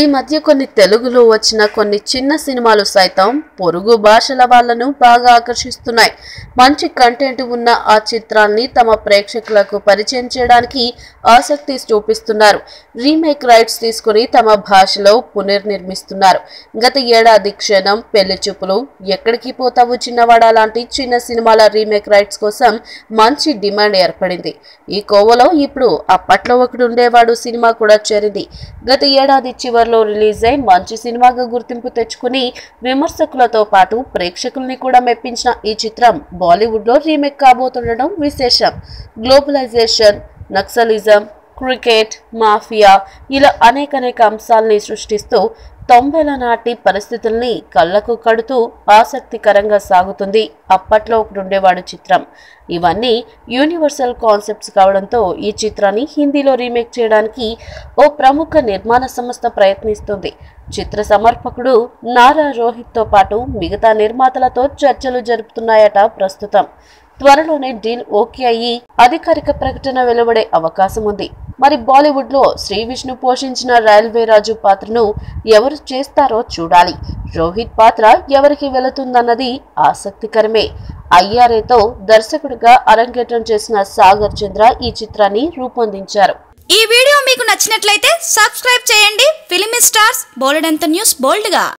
ఈ మధ్య కొన్ని తెలుగులో వచ్చిన కొన్ని చిన్న సినిమాలు సైతం పొరుగు భాషల వాళ్ళను బాగా ఆకర్షిస్తున్నాయి. మంచి కంటెంట్ ఉన్న ఆ చిత్రాన్ని తమ ప్రేక్షకులకు పరిచయం చేయడానికి ఆసక్తి చూపిస్తున్నారు. రీమేక్ రైట్స్ తీసుకుని తమ భాషలో పునర్నిర్మిస్తున్నారు. గత ఏడాది క్షణం, పెళ్లి చూపులు, ఎక్కడికి పోతావు చిన్నవాడా లాంటి చిన్న సినిమాల రీమేక్ రైట్స్ కోసం మంచి డిమాండ్ ఏర్పడింది. ఈ కోవలో ఇప్పుడు అప్పట్లో ఒకడు ఉండేవాడు సినిమా కూడా చేరింది. గత ఏడాది చివర్లో రిలీజ్ అయి మంచి సినిమాగా గుర్తింపు తెచ్చుకుని విమర్శకులతో పాటు ప్రేక్షకుల్ని కూడా మెప్పించిన ఈ చిత్రం బాలీవుడ్ లో రీమేక్ కాబోతుండడం విశేషం. గ్లోబలైజేషన్, నక్సలిజం, క్రికెట్, మాఫియా ఇలా అనేక అంశాల్ని సృష్టిస్తూ 90ల నాటి పరిస్థితుల్ని కళ్లకు కడుతూ ఆసక్తికరంగా సాగుతుంది అప్పట్లో ఒకడుండేవాడు చిత్రం. ఇవన్నీ యూనివర్సల్ కాన్సెప్ట్స్ కావడంతో ఈ చిత్రాన్ని హిందీలో రీమేక్ చేయడానికి ఓ ప్రముఖ నిర్మాణ సంస్థ ప్రయత్నిస్తుంది. చిత్ర సమర్పకుడు నారా రోహిత్ తో పాటు మిగతా నిర్మాతలతో చర్చలు జరుపుతున్నాయట ప్రస్తుతం. త్వరలోనే డీల్ ఓకే అయ్యి అధికారిక ప్రకటన వెలువడే అవకాశం ఉంది. మరి బాలీవుడ్ లో శ్రీ విష్ణు పోషించిన రైల్వే రాజు పాత్రను ఎవరు చేస్తారో చూడాలి. రోహిత్ పాత్ర ఎవరికి వెళుతుందన్నది ఆసక్తికరమే. అయ్యారేతో దర్శకుడిగా అరంగేట్రం చేసిన సాగర్ చంద్ర ఈ చిత్రాన్ని రూపొందించారు. ఈ వీడియో మీకు నచ్చినట్లయితే సబ్స్క్రైబ్ చేయండి. ఫిలిమి స్టార్స్ బోల్డ్ అంత న్యూస్ బోల్డ్ గా.